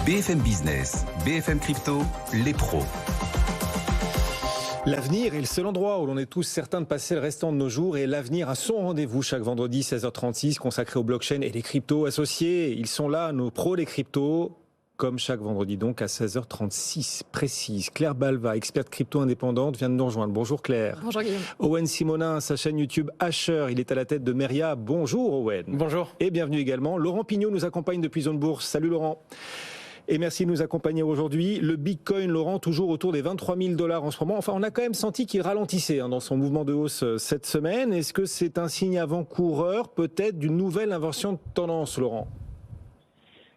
BFM Business, BFM Crypto, les pros. L'avenir est le seul endroit où l'on est tous certains de passer le restant de nos jours, et l'avenir a son rendez-vous chaque vendredi 16h36 consacré aux blockchains et les cryptos associés. Ils sont là, nos pros des cryptos, comme chaque vendredi donc à 16h36 précise. Claire Balva, experte crypto indépendante, vient de nous rejoindre. Bonjour Claire. Bonjour Guillaume. Owen Simonin, sa chaîne YouTube Hasher, il est à la tête de Meria. Bonjour Owen. Bonjour. Et bienvenue également. Laurent Pignot nous accompagne depuis Zone Bourse. Salut Laurent. Et merci de nous accompagner aujourd'hui. Le Bitcoin, Laurent, toujours autour des 23 000 $ en ce moment. Enfin, on a quand même senti qu'il ralentissait dans son mouvement de hausse cette semaine. Est-ce que c'est un signe avant-coureur, peut-être, d'une nouvelle inversion de tendance, Laurent ?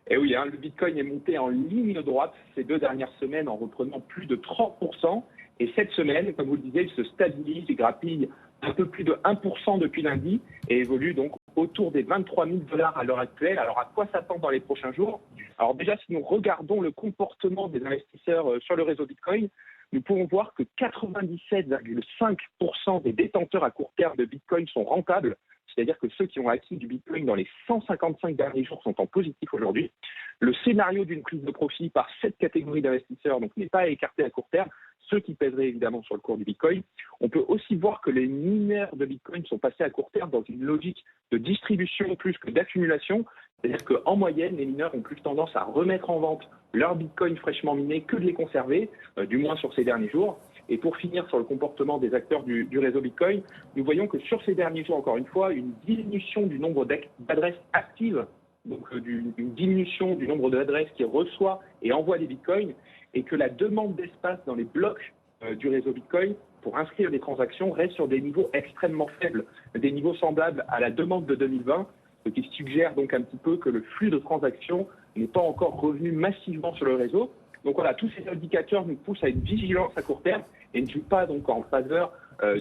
Eh oui, le Bitcoin est monté en ligne droite ces 2 dernières semaines en reprenant plus de 30%. Et cette semaine, comme vous le disiez, il se stabilise et grappille un peu plus de 1% depuis lundi et évolue donc autour des 23 000 $ à l'heure actuelle. Alors, à quoi s'attendre dans les prochains jours ? Alors déjà, si nous regardons le comportement des investisseurs sur le réseau Bitcoin, nous pouvons voir que 97,5% des détenteurs à court terme de Bitcoin sont rentables. C'est-à-dire que ceux qui ont acquis du Bitcoin dans les 155 derniers jours sont en positif aujourd'hui. Le scénario d'une prise de profit par cette catégorie d'investisseurs donc n'est pas à écarter à court terme, ce qui pèserait évidemment sur le cours du Bitcoin. On peut aussi voir que les mineurs de Bitcoin sont passés à court terme dans une logique de distribution plus que d'accumulation. C'est-à-dire qu'en moyenne, les mineurs ont plus tendance à remettre en vente leurs Bitcoins fraîchement minés que de les conserver, du moins sur ces derniers jours. Et pour finir sur le comportement des acteurs du réseau Bitcoin, nous voyons que sur ces derniers jours, encore une fois, une diminution du nombre d'adresses actives, donc une diminution du nombre d'adresses qui reçoit et envoie des Bitcoins, et que la demande d'espace dans les blocs du réseau Bitcoin pour inscrire des transactions reste sur des niveaux extrêmement faibles, des niveaux semblables à la demande de 2020, ce qui suggère donc un petit peu que le flux de transactions n'est pas encore revenu massivement sur le réseau. Donc voilà, tous ces indicateurs nous poussent à une vigilance à court terme et ne jouent pas donc en faveur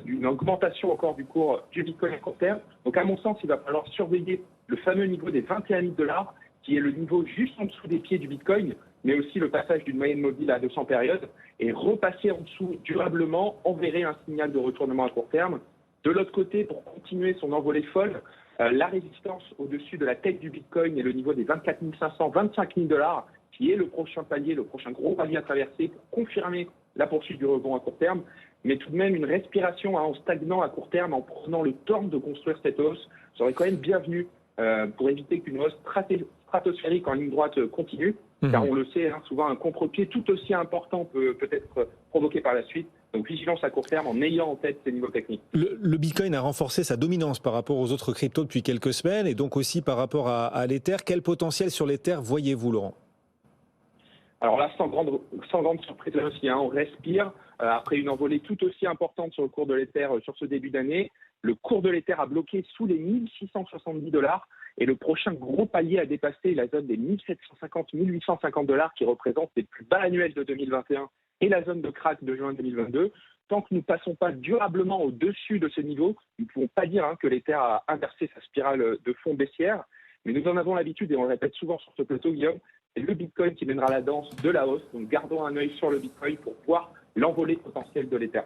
d'une augmentation encore du cours du Bitcoin à court terme. Donc à mon sens, il va falloir surveiller le fameux niveau des 21 000 $, qui est le niveau juste en dessous des pieds du Bitcoin, mais aussi le passage d'une moyenne mobile à 200 périodes, et repasser en dessous durablement enverrait un signal de retournement à court terme. De l'autre côté, pour continuer son envolée folle, la résistance au-dessus de la tête du Bitcoin est le niveau des 24 500, 25 000 $, qui est le prochain palier, le prochain gros palier à traverser pour confirmer la poursuite du rebond à court terme, mais tout de même une respiration en stagnant à court terme en prenant le temps de construire cette hausse serait quand même bienvenue pour éviter qu'une hausse stratosphérique en ligne droite continue, car on le sait, souvent un contre-pied tout aussi important peut être provoqué par la suite. Donc vigilance à court terme en ayant en tête ces niveaux techniques. Le Bitcoin a renforcé sa dominance par rapport aux autres cryptos depuis quelques semaines, et donc aussi par rapport à l'Ether. Quel potentiel sur l'Ether voyez-vous, Laurent ? Alors là, sans grande surprise aussi, on respire. Après une envolée tout aussi importante sur le cours de l'Ether sur ce début d'année, le cours de l'Ether a bloqué sous les 1 670 $ et le prochain gros palier a dépassé la zone des 1 750 $, 1 850 $ qui représentent les plus bas annuels de 2021 et la zone de crack de juin 2022. Tant que nous ne passons pas durablement au-dessus de ce niveau, nous ne pouvons pas dire que l'Ether a inversé sa spirale de fond baissière. Mais nous en avons l'habitude et on le répète souvent sur ce plateau, Guillaume, c'est le Bitcoin qui mènera la danse de la hausse. Donc gardons un œil sur le Bitcoin pour voir l'envolée potentielle de l'Ether.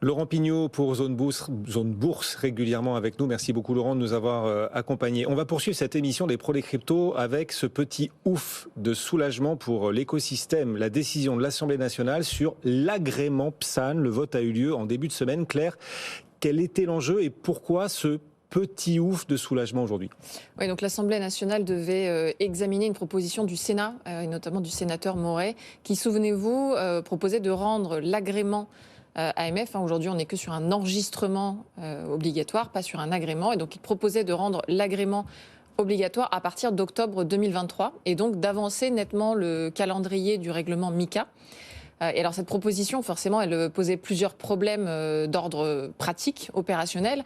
Laurent Pignot pour Zone Bourse régulièrement avec nous. Merci beaucoup Laurent de nous avoir accompagnés. On va poursuivre cette émission des pros des cryptos avec ce petit ouf de soulagement pour l'écosystème. La décision de l'Assemblée nationale sur l'agrément PSAN. Le vote a eu lieu en début de semaine. Claire, quel était l'enjeu et pourquoi ce petit ouf de soulagement aujourd'hui? Oui, donc l'Assemblée nationale devait examiner une proposition du Sénat, et notamment du sénateur Moret, qui, souvenez-vous, proposait de rendre l'agrément AMF. Aujourd'hui, on n'est que sur un enregistrement obligatoire, pas sur un agrément. Et donc, il proposait de rendre l'agrément obligatoire à partir d'octobre 2023 et donc d'avancer nettement le calendrier du règlement MiCA. Et alors cette proposition, forcément, elle posait plusieurs problèmes d'ordre pratique, opérationnel.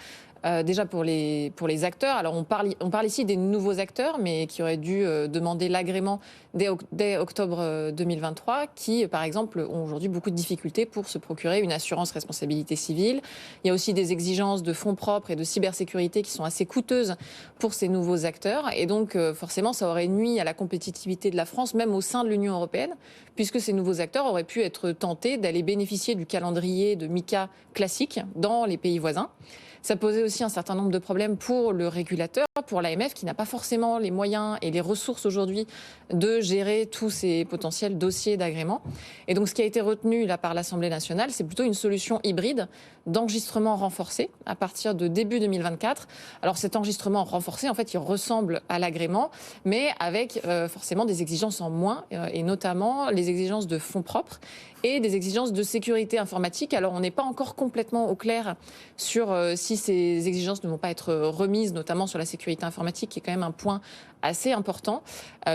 Déjà pour les acteurs, alors on parle ici des nouveaux acteurs, mais qui auraient dû demander l'agrément dès octobre 2023, qui par exemple ont aujourd'hui beaucoup de difficultés pour se procurer une assurance responsabilité civile. Il y a aussi des exigences de fonds propres et de cybersécurité qui sont assez coûteuses pour ces nouveaux acteurs, et donc forcément ça aurait nui à la compétitivité de la France, même au sein de l'Union européenne, puisque ces nouveaux acteurs auraient pu être tentés d'aller bénéficier du calendrier de MiCA classique dans les pays voisins. Ça posait aussi un certain nombre de problèmes pour le régulateur, pour l'AMF, qui n'a pas forcément les moyens et les ressources aujourd'hui de gérer tous ces potentiels dossiers d'agrément. Et donc, ce qui a été retenu là par l'Assemblée nationale, c'est plutôt une solution hybride d'enregistrement renforcé à partir de début 2024. Alors, cet enregistrement renforcé, en fait, il ressemble à l'agrément, mais avec forcément des exigences en moins, et notamment les exigences de fonds propres et des exigences de sécurité informatique. Alors, on n'est pas encore complètement au clair sur si ces exigences ne vont pas être remises, notamment sur la sécurité informatique, qui est quand même un point assez important.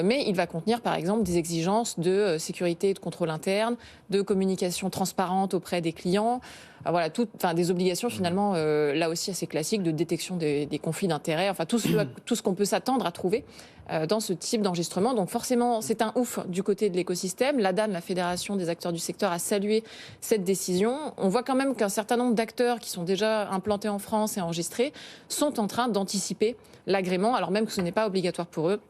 Mais il va contenir, par exemple, des exigences de sécurité et de contrôle interne, de communication transparente auprès des clients. Voilà, des obligations finalement, là aussi assez classiques, de détection des conflits d'intérêts. Enfin, tout ce qu'on peut s'attendre à trouver dans ce type d'enregistrement. Donc forcément, c'est un ouf du côté de l'écosystème. L'ADAN, la Fédération des acteurs du secteur, a salué cette décision. On voit quand même qu'un certain nombre d'acteurs qui sont déjà implantés en France et enregistrés sont en train d'anticiper l'agrément, alors même que ce n'est pas obligatoire pour eux.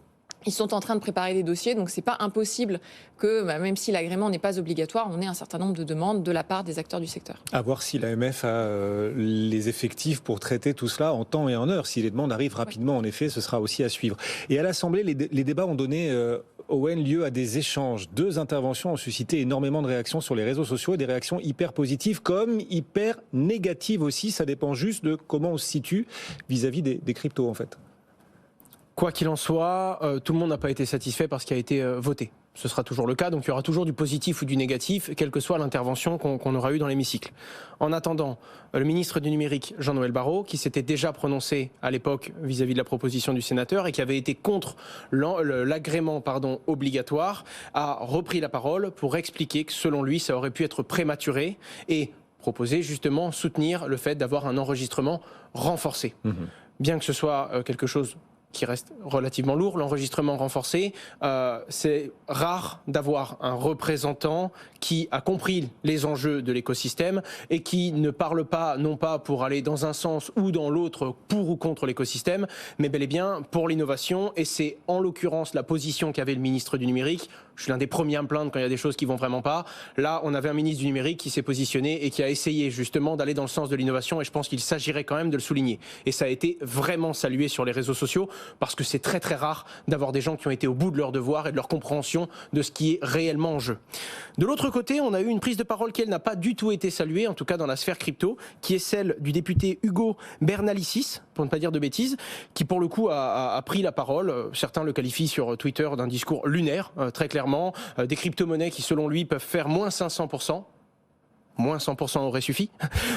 Ils sont en train de préparer des dossiers, donc c'est pas impossible que, même si l'agrément n'est pas obligatoire, on ait un certain nombre de demandes de la part des acteurs du secteur. À voir si l'AMF a les effectifs pour traiter tout cela en temps et en heure. Si les demandes arrivent rapidement, en effet, ce sera aussi à suivre. Et à l'Assemblée, les débats ont donné Owen, lieu à des échanges. 2 interventions ont suscité énormément de réactions sur les réseaux sociaux et des réactions hyper positives comme hyper négatives aussi. Ça dépend juste de comment on se situe vis-à-vis des cryptos, en fait. Quoi qu'il en soit, tout le monde n'a pas été satisfait par ce qui a été voté. Ce sera toujours le cas, donc il y aura toujours du positif ou du négatif, quelle que soit l'intervention qu'on aura eue dans l'hémicycle. En attendant, le ministre du Numérique, Jean-Noël Barrot, qui s'était déjà prononcé à l'époque vis-à-vis de la proposition du sénateur et qui avait été contre l'agrément obligatoire, a repris la parole pour expliquer que selon lui, ça aurait pu être prématuré et proposer justement soutenir le fait d'avoir un enregistrement renforcé. Bien que ce soit quelque chose qui reste relativement lourd, l'enregistrement renforcé, c'est rare d'avoir un représentant qui a compris les enjeux de l'écosystème et qui ne parle pas, non pas pour aller dans un sens ou dans l'autre, pour ou contre l'écosystème, mais bel et bien pour l'innovation. Et c'est en l'occurrence la position qu'avait le ministre du Numérique. Je suis l'un des premiers à me plaindre quand il y a des choses qui vont vraiment pas. Là, on avait un ministre du Numérique qui s'est positionné et qui a essayé justement d'aller dans le sens de l'innovation, et je pense qu'il s'agirait quand même de le souligner. Et ça a été vraiment salué sur les réseaux sociaux, parce que c'est très très rare d'avoir des gens qui ont été au bout de leur devoir et de leur compréhension de ce qui est réellement en jeu. De l'autre côté, on a eu une prise de parole qui, elle, n'a pas du tout été saluée, en tout cas dans la sphère crypto, qui est celle du député Hugo Bernalicis, pour ne pas dire de bêtises, qui pour le coup a pris la parole. Certains le qualifient sur Twitter d'un discours lunaire, très clairement. Des crypto-monnaies qui, selon lui, peuvent faire moins 500%. Moins 100% aurait suffi.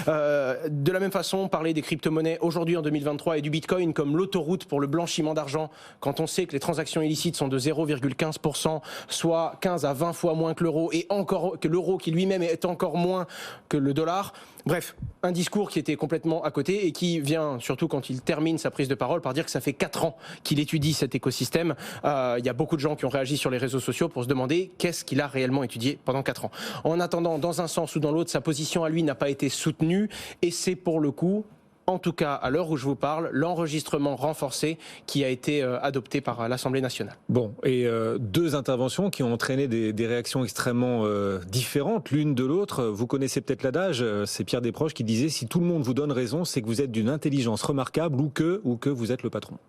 De la même façon, parler des crypto-monnaies aujourd'hui en 2023 et du Bitcoin comme l'autoroute pour le blanchiment d'argent, quand on sait que les transactions illicites sont de 0,15%, soit 15 à 20 fois moins que l'euro, et encore que l'euro qui lui-même est encore moins que le dollar. Bref, un discours qui était complètement à côté et qui vient, surtout quand il termine sa prise de parole, par dire que ça fait 4 ans qu'il étudie cet écosystème. Il y a beaucoup de gens qui ont réagi sur les réseaux sociaux pour se demander qu'est-ce qu'il a réellement étudié pendant 4 ans. En attendant, dans un sens ou dans l'autre, sa position à lui n'a pas été soutenue, et c'est pour le coup, en tout cas à l'heure où je vous parle, l'enregistrement renforcé qui a été adopté par l'Assemblée nationale. Bon, et 2 interventions qui ont entraîné des réactions extrêmement différentes l'une de l'autre. Vous connaissez peut-être l'adage, c'est Pierre Desproges qui disait « Si tout le monde vous donne raison, c'est que vous êtes d'une intelligence remarquable ou que vous êtes le patron ».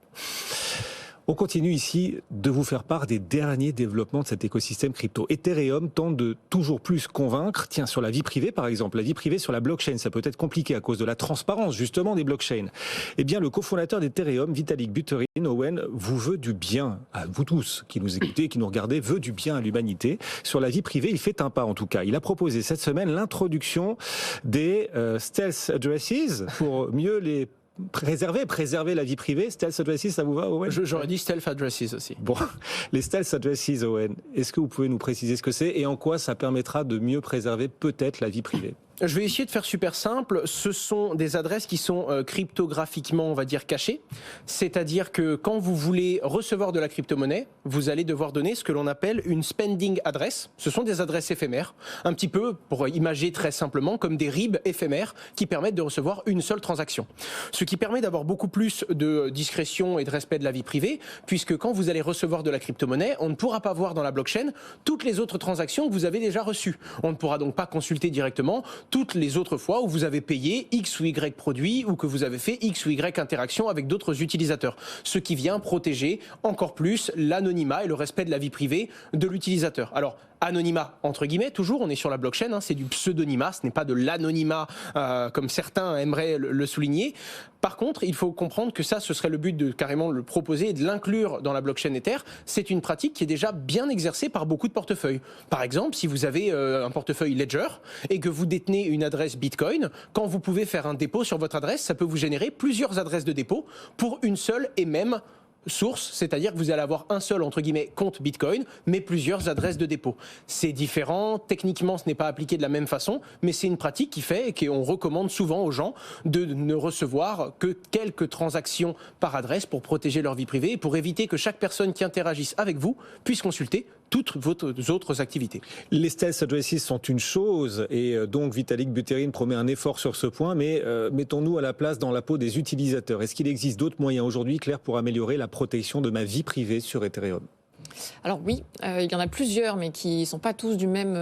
On continue ici de vous faire part des derniers développements de cet écosystème crypto. Ethereum tente de toujours plus convaincre, tiens, sur la vie privée par exemple, la vie privée sur la blockchain, ça peut être compliqué à cause de la transparence justement des blockchains. Eh bien, le cofondateur d'Ethereum, Vitalik Buterin, Owen, vous veut du bien, à vous tous qui nous écoutez, qui nous regardez, veut du bien à l'humanité. Sur la vie privée, il fait un pas en tout cas. Il a proposé cette semaine l'introduction des stealth addresses pour mieux les préserver la vie privée. Stealth addresses, ça vous va, Owen? J'aurais dit stealth addresses aussi. Bon, les stealth addresses, Owen, est-ce que vous pouvez nous préciser ce que c'est et en quoi ça permettra de mieux préserver peut-être la vie privée? Je vais essayer de faire super simple. Ce sont des adresses qui sont cryptographiquement, on va dire, cachées. C'est-à-dire que quand vous voulez recevoir de la crypto-monnaie, vous allez devoir donner ce que l'on appelle une spending address. Ce sont des adresses éphémères, un petit peu, pour imager très simplement, comme des RIB éphémères qui permettent de recevoir une seule transaction. Ce qui permet d'avoir beaucoup plus de discrétion et de respect de la vie privée, puisque quand vous allez recevoir de la crypto-monnaie, on ne pourra pas voir dans la blockchain toutes les autres transactions que vous avez déjà reçues. On ne pourra donc pas consulter directement toutes les autres fois où vous avez payé X ou Y produit ou que vous avez fait X ou Y interaction avec d'autres utilisateurs. Ce qui vient protéger encore plus l'anonymat et le respect de la vie privée de l'utilisateur. Alors, anonymat, entre guillemets, toujours, on est sur la blockchain, c'est du pseudonymat, ce n'est pas de l'anonymat comme certains aimeraient le souligner. Par contre, il faut comprendre que ça, ce serait le but de carrément le proposer et de l'inclure dans la blockchain Ether. C'est une pratique qui est déjà bien exercée par beaucoup de portefeuilles. Par exemple, si vous avez un portefeuille Ledger et que vous détenez une adresse Bitcoin, quand vous pouvez faire un dépôt sur votre adresse, ça peut vous générer plusieurs adresses de dépôt pour une seule et même source, c'est-à-dire que vous allez avoir un seul, entre guillemets, compte Bitcoin, mais plusieurs adresses de dépôt. C'est différent, techniquement ce n'est pas appliqué de la même façon, mais c'est une pratique qui fait et qu'on recommande souvent aux gens de ne recevoir que quelques transactions par adresse pour protéger leur vie privée et pour éviter que chaque personne qui interagisse avec vous puisse consulter toutes vos autres activités. Les stealth addresses sont une chose et donc Vitalik Buterin promet un effort sur ce point, mais mettons-nous à la place dans la peau des utilisateurs. Est-ce qu'il existe d'autres moyens aujourd'hui, Claire, pour améliorer la protection de ma vie privée sur Ethereum ? Alors oui, il y en a plusieurs, mais qui ne sont pas tous du même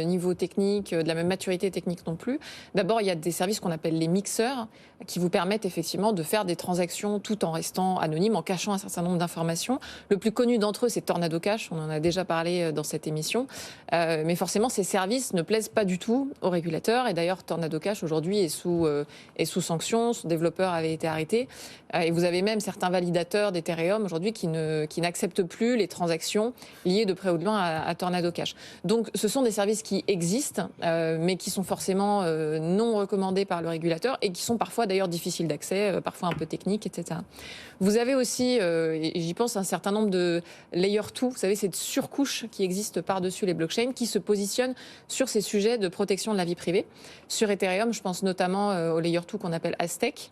niveau technique, de la même maturité technique non plus. D'abord, il y a des services qu'on appelle les mixeurs, qui vous permettent effectivement de faire des transactions tout en restant anonyme, en cachant un certain nombre d'informations. Le plus connu d'entre eux, c'est Tornado Cash, on en a déjà parlé dans cette émission. Mais forcément, ces services ne plaisent pas du tout aux régulateurs. Et d'ailleurs, Tornado Cash, aujourd'hui, est sous sanction. Son développeur avait été arrêté. Et vous avez même certains validateurs d'Ethereum aujourd'hui qui n'acceptent plus les transactions liées de près ou de loin à Tornado Cash. Donc ce sont des services qui existent, mais qui sont forcément non recommandés par le régulateur et qui sont parfois d'ailleurs difficiles d'accès, parfois un peu techniques, etc. Vous avez aussi, et j'y pense, un certain nombre de layer 2, vous savez, cette surcouche qui existe par-dessus les blockchains, qui se positionne sur ces sujets de protection de la vie privée. Sur Ethereum, je pense notamment au layer 2 qu'on appelle Aztec,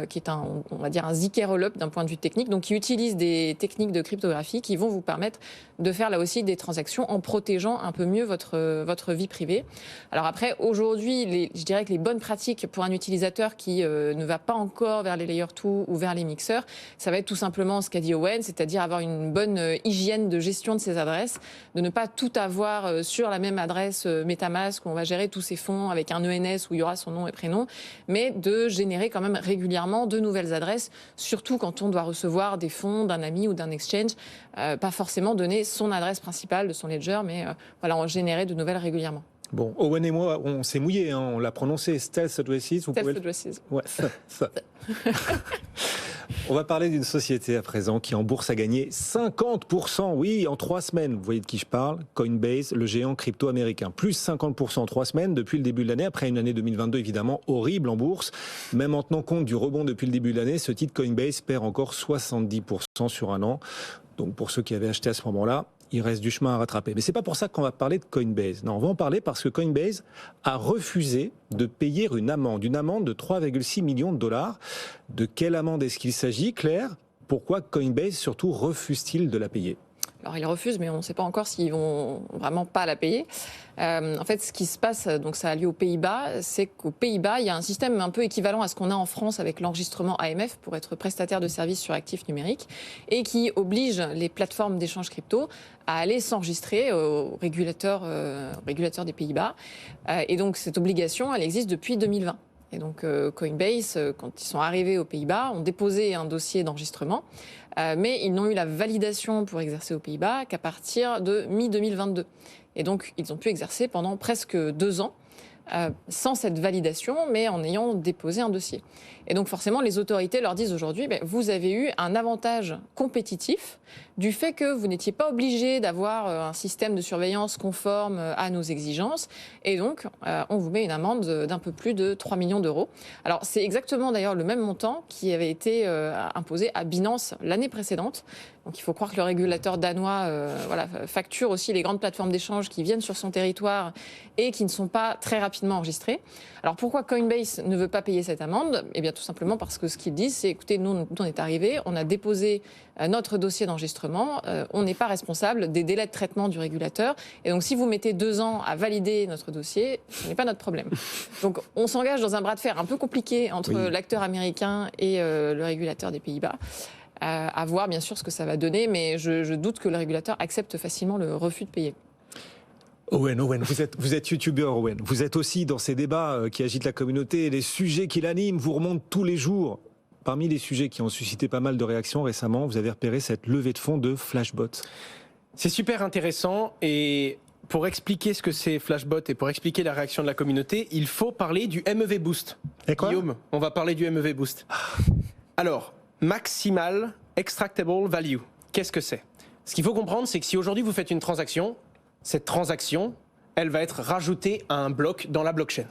qui est on va dire un ZK rollup d'un point de vue technique, donc qui utilise des techniques de cryptographie qui vont vous permettre de faire là aussi des transactions en protégeant un peu mieux votre vie privée. Alors après, aujourd'hui, je dirais que les bonnes pratiques pour un utilisateur qui ne va pas encore vers les layer 2 ou vers les mixeurs, ça va être tout simplement ce qu'a dit Owen, c'est-à-dire avoir une bonne hygiène de gestion de ses adresses, de ne pas tout avoir sur la même adresse MetaMask où on va gérer tous ses fonds avec un ENS où il y aura son nom et prénom, mais de générer quand même régulièrement de nouvelles adresses, surtout quand on doit recevoir des fonds d'un ami ou d'un exchange, pas forcément donner son adresse principale de son ledger, mais voilà, en générer de nouvelles régulièrement. Bon, Owen et moi, on s'est mouillés, hein, on l'a prononcé, stealth addresses. Stealth addresses. Ouais, ça. On va parler d'une société à présent qui en bourse a gagné 50%, oui, en 3 semaines. Vous voyez de qui je parle ? Coinbase, le géant crypto américain. Plus 50% en 3 semaines depuis le début de l'année, après une année 2022 évidemment horrible en bourse. Même en tenant compte du rebond depuis le début de l'année, ce titre Coinbase perd encore 70% sur un an. Donc pour ceux qui avaient acheté à ce moment-là, il reste du chemin à rattraper. Mais c'est pas pour ça qu'on va parler de Coinbase. Non, on va en parler parce que Coinbase a refusé de payer une amende de 3,6 millions de dollars. De quelle amende est-ce qu'il s'agit, Claire ? Pourquoi Coinbase surtout refuse-t-il de la payer ? Alors ils refusent, mais on ne sait pas encore s'ils vont vraiment pas la payer. En fait, ce qui se passe, donc ça a lieu aux Pays-Bas, c'est qu'aux Pays-Bas, il y a un système un peu équivalent à ce qu'on a en France avec l'enregistrement AMF pour être prestataire de services sur actifs numériques et qui oblige les plateformes d'échange crypto à aller s'enregistrer aux régulateurs des Pays-Bas. Et donc cette obligation, elle existe depuis 2020. Et donc Coinbase, quand ils sont arrivés aux Pays-Bas, ont déposé un dossier d'enregistrement, mais ils n'ont eu la validation pour exercer aux Pays-Bas qu'à partir de mi-2022. Et donc ils ont pu exercer pendant presque 2 ans sans cette validation, mais en ayant déposé un dossier. Et donc forcément, les autorités leur disent aujourd'hui, vous avez eu un avantage compétitif du fait que vous n'étiez pas obligé d'avoir un système de surveillance conforme à nos exigences. Et donc, on vous met une amende d'un peu plus de 3 millions d'euros. Alors, c'est exactement d'ailleurs le même montant qui avait été imposé à Binance l'année précédente. Donc, il faut croire que le régulateur danois facture aussi les grandes plateformes d'échange qui viennent sur son territoire et qui ne sont pas très rapidement enregistrées. Alors, pourquoi Coinbase ne veut pas payer cette amende ? Eh bien, tout simplement parce que ce qu'ils disent, c'est écoutez, nous, on est arrivés, on a déposé notre dossier d'enregistrement, on n'est pas responsable des délais de traitement du régulateur. Et donc, si vous mettez 2 ans à valider notre dossier, ce n'est pas notre problème. Donc, on s'engage dans un bras de fer un peu compliqué entre l'acteur américain et le régulateur des Pays-Bas. À voir, bien sûr, ce que ça va donner, mais je doute que le régulateur accepte facilement le refus de payer. Owen, vous êtes youtubeur, Owen. Vous êtes aussi dans ces débats qui agitent la communauté, les sujets qui l'animent vous remontent tous les jours. Parmi les sujets qui ont suscité pas mal de réactions récemment, vous avez repéré cette levée de fonds de Flashbot. C'est super intéressant et pour expliquer ce que c'est Flashbot et pour expliquer la réaction de la communauté, il faut parler du MEV Boost. Et quoi ? Guillaume, on va parler du MEV Boost. Alors, Maximal Extractable Value, qu'est-ce que c'est ? Ce qu'il faut comprendre, c'est que si aujourd'hui vous faites une transaction, cette transaction, elle va être rajoutée à un bloc dans la blockchain.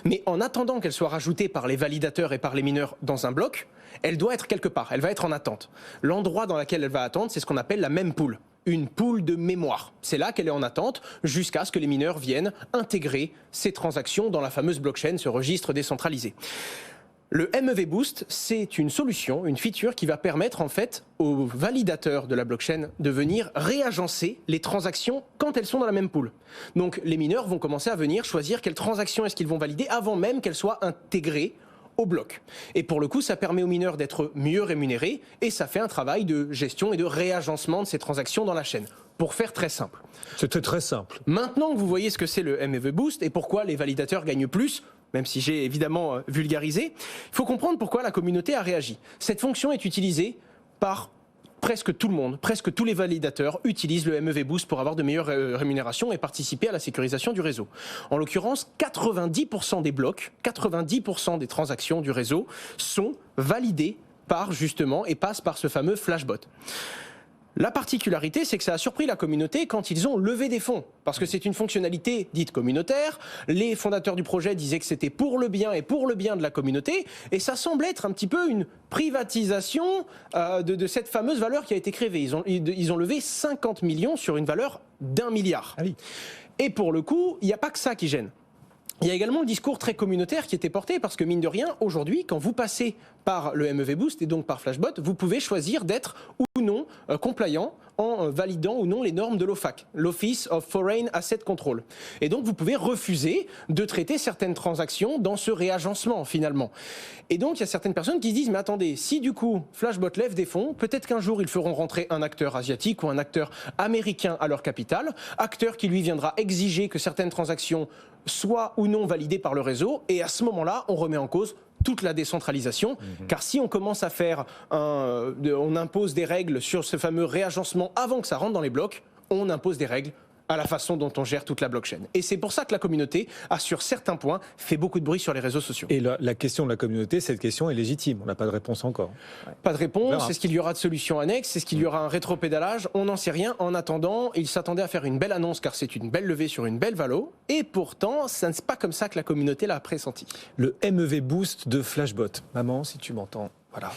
Mais en attendant qu'elle soit rajoutée par les validateurs et par les mineurs dans un bloc, elle doit être quelque part, elle va être en attente. L'endroit dans lequel elle va attendre, c'est ce qu'on appelle la mempool, une pool de mémoire. C'est là qu'elle est en attente jusqu'à ce que les mineurs viennent intégrer ces transactions dans la fameuse blockchain, ce registre décentralisé. Le MEV Boost, c'est une solution, une feature qui va permettre en fait aux validateurs de la blockchain de venir réagencer les transactions quand elles sont dans la même pool. Donc les mineurs vont commencer à venir choisir quelle transaction est-ce qu'ils vont valider avant même qu'elle soit intégrée au bloc. Et pour le coup, ça permet aux mineurs d'être mieux rémunérés et ça fait un travail de gestion et de réagencement de ces transactions dans la chaîne. Pour faire très simple. C'était très simple. Maintenant que vous voyez ce que c'est le MEV Boost et pourquoi les validateurs gagnent plus, même si j'ai évidemment vulgarisé, il faut comprendre pourquoi la communauté a réagi. Cette fonction est utilisée par presque tout le monde, presque tous les validateurs utilisent le MEV Boost pour avoir de meilleures rémunérations et participer à la sécurisation du réseau. En l'occurrence, 90% des blocs, 90% des transactions du réseau sont validées par justement et passent par ce fameux Flashbot. La particularité, c'est que ça a surpris la communauté quand ils ont levé des fonds, parce que c'est une fonctionnalité dite communautaire. Les fondateurs du projet disaient que c'était pour le bien et pour le bien de la communauté, et ça semble être un petit peu une privatisation de cette fameuse valeur qui a été créée. Ils ont levé 50 millions sur une valeur d'1 milliard. Ah oui. Et pour le coup, il n'y a pas que ça qui gêne. Il y a également le discours très communautaire qui était porté parce que mine de rien, aujourd'hui, quand vous passez par le MEV Boost et donc par Flashbot, vous pouvez choisir d'être ou non compliant en validant ou non les normes de l'OFAC, l'Office of Foreign Asset Control. Et donc vous pouvez refuser de traiter certaines transactions dans ce réagencement finalement. Et donc il y a certaines personnes qui se disent mais attendez, si du coup Flashbot lève des fonds, peut-être qu'un jour ils feront rentrer un acteur asiatique ou un acteur américain à leur capital, acteur qui lui viendra exiger que certaines transactions soient ou non validées par le réseau, et à ce moment-là, on remet en cause toute la décentralisation, car si on commence à faire on impose des règles sur ce fameux réagencement avant que ça rentre dans les blocs, on impose des règles à la façon dont on gère toute la blockchain. Et c'est pour ça que la communauté a, sur certains points, fait beaucoup de bruit sur les réseaux sociaux. Et la question de la communauté, cette question est légitime. On n'a pas de réponse encore. Pas de réponse. Est-ce qu'il y aura de solutions annexes? Est-ce qu'il y aura un rétropédalage? On n'en sait rien. En attendant, ils s'attendaient à faire une belle annonce, car c'est une belle levée sur une belle valo. Et pourtant, ça n'est pas comme ça que la communauté l'a pressenti. Le MEV Boost de Flashbot. Maman, si tu m'entends. Voilà,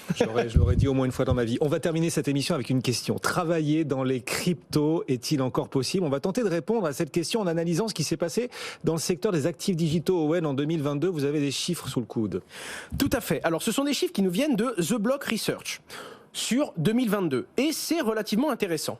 je l'aurais dit au moins une fois dans ma vie. On va terminer cette émission avec une question. Travailler dans les cryptos est-il encore possible? On va tenter de répondre à cette question en analysant ce qui s'est passé dans le secteur des actifs digitaux. Owen, en 2022, vous avez des chiffres sous le coude. Tout à fait. Alors, ce sont des chiffres qui nous viennent de The Block Research sur 2022. Et c'est relativement intéressant.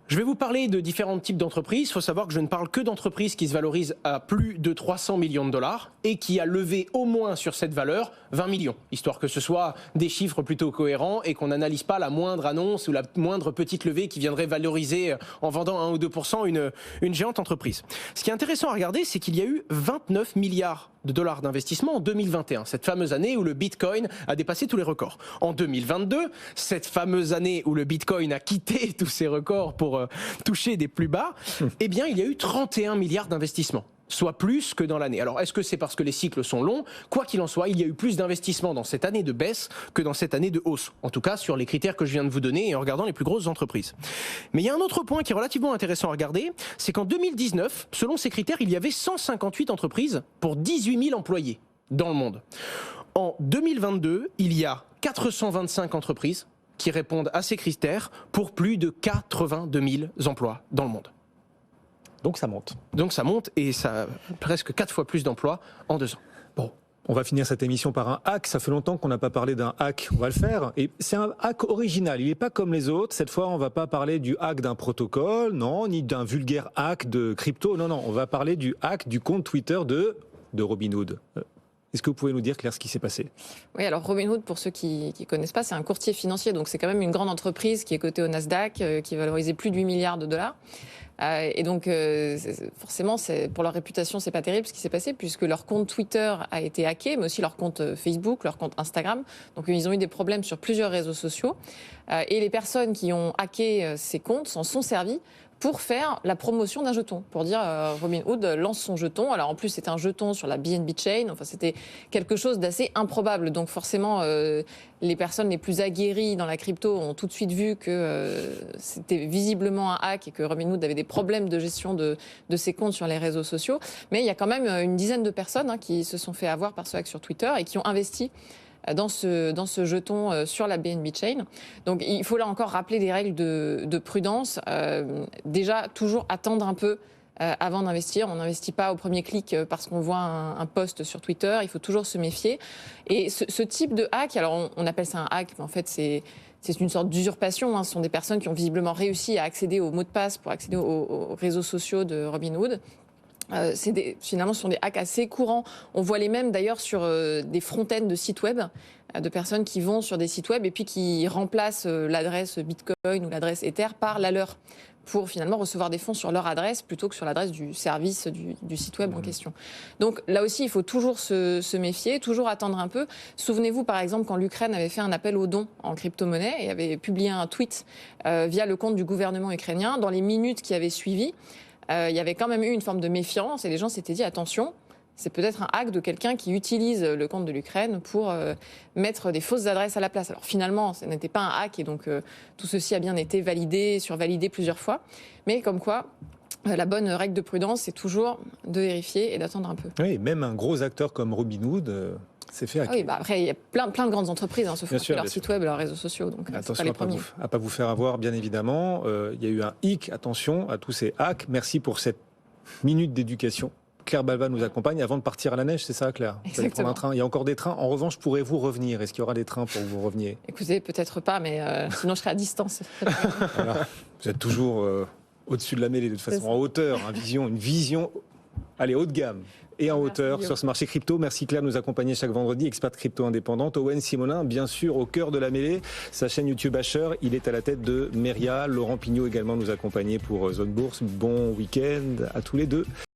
Je vais vous parler de différents types d'entreprises. Il faut savoir que je ne parle que d'entreprises qui se valorisent à plus de 300 millions de dollars et qui a levé au moins sur cette valeur 20 millions, histoire que ce soit des chiffres plutôt cohérents et qu'on n'analyse pas la moindre annonce ou la moindre petite levée qui viendrait valoriser en vendant 1 ou 2% une géante entreprise. Ce qui est intéressant à regarder, c'est qu'il y a eu 29 milliards de dollars d'investissement en 2021, cette fameuse année où le Bitcoin a dépassé tous les records. En 2022, cette fameuse année où le Bitcoin a quitté tous ses records pour toucher des plus bas, eh bien, il y a eu 31 milliards d'investissements, soit plus que dans l'année. Alors, est-ce que c'est parce que les cycles sont longs? Quoi qu'il en soit, il y a eu plus d'investissements dans cette année de baisse que dans cette année de hausse. En tout cas, sur les critères que je viens de vous donner et en regardant les plus grosses entreprises. Mais il y a un autre point qui est relativement intéressant à regarder, c'est qu'en 2019, selon ces critères, il y avait 158 entreprises pour 18 000 employés dans le monde. En 2022, il y a 425 entreprises qui répondent à ces critères pour plus de 82 000 emplois dans le monde. Donc ça monte. Donc ça monte et ça a presque 4 fois plus d'emplois en 2 ans. Bon, on va finir cette émission par un hack. Ça fait longtemps qu'on n'a pas parlé d'un hack. On va le faire. Et c'est un hack original. Il n'est pas comme les autres. Cette fois, on ne va pas parler du hack d'un protocole, non, ni d'un vulgaire hack de crypto. Non, non, on va parler du hack du compte Twitter de Robinhood. Est-ce que vous pouvez nous dire, Claire, ce qui s'est passé? Oui, alors Robinhood, pour ceux qui ne connaissent pas, c'est un courtier financier. Donc c'est quand même une grande entreprise qui est cotée au Nasdaq, qui est valorisée plus de 8 milliards de dollars. Et donc, forcément, pour leur réputation, c'est pas terrible ce qui s'est passé, puisque leur compte Twitter a été hacké, mais aussi leur compte Facebook, leur compte Instagram. Donc, ils ont eu des problèmes sur plusieurs réseaux sociaux. Et les personnes qui ont hacké ces comptes s'en sont servies pour faire la promotion d'un jeton, pour dire Robinhood lance son jeton. Alors en plus, c'était un jeton sur la BNB Chain, enfin c'était quelque chose d'assez improbable. Donc forcément, les personnes les plus aguerries dans la crypto ont tout de suite vu que c'était visiblement un hack et que Robinhood avait des problèmes de gestion de ses comptes sur les réseaux sociaux. Mais il y a quand même une dizaine de personnes qui se sont fait avoir par ce hack sur Twitter et qui ont investi dans ce jeton sur la BNB Chain. Donc il faut là encore rappeler des règles de prudence. Déjà, toujours attendre un peu avant d'investir. On n'investit pas au premier clic parce qu'on voit un post sur Twitter. Il faut toujours se méfier. Et ce type de hack, alors on appelle ça un hack, mais en fait c'est une sorte d'usurpation. Ce sont des personnes qui ont visiblement réussi à accéder aux mots de passe pour accéder aux réseaux sociaux de Robinhood. Finalement, ce sont des hacks assez courants. On voit les mêmes d'ailleurs sur des front-ends de sites web, de personnes qui vont sur des sites web et puis qui remplacent l'adresse Bitcoin ou l'adresse Ether par la leur, pour finalement recevoir des fonds sur leur adresse plutôt que sur l'adresse du service du site web en question. Donc là aussi, il faut toujours se méfier, toujours attendre un peu. Souvenez-vous par exemple quand l'Ukraine avait fait un appel aux dons en crypto-monnaie et avait publié un tweet via le compte du gouvernement ukrainien. Dans les minutes qui avaient suivi, il y avait quand même eu une forme de méfiance et les gens s'étaient dit attention, c'est peut-être un hack de quelqu'un qui utilise le compte de l'Ukraine pour mettre des fausses adresses à la place. Alors finalement, ce n'était pas un hack et donc tout ceci a bien été validé, survalidé plusieurs fois. Mais comme quoi, la bonne règle de prudence, c'est toujours de vérifier et d'attendre un peu. Oui, même un gros acteur comme Robinhood s'est fait hacker. Oui, après, il y a plein de grandes entreprises se font sur leur site web et leurs réseaux sociaux. Donc, attention c'est pas les premiers. à ne pas vous faire avoir, bien évidemment. Il y a eu un hic, attention à tous ces hacks. Merci pour cette minute d'éducation. Claire Balva nous accompagne avant de partir à la neige, c'est ça Claire? Vous allez prendre un train. Il y a encore des trains. En revanche, pourrez-vous revenir? Est-ce qu'il y aura des trains pour que vous reveniez? Écoutez, peut-être pas, mais sinon je serai à distance. Voilà. Vous êtes toujours au-dessus de la mêlée, de toute façon, en hauteur, une vision, allez, haut de gamme. Et en hauteur sur ce marché crypto. Merci Claire de nous accompagner chaque vendredi, experte crypto indépendante. Owen Simonin, bien sûr, au cœur de la mêlée. Sa chaîne YouTube Asher, il est à la tête de Meria. Laurent Pignot également nous accompagner pour Zone Bourse. Bon week-end à tous les deux.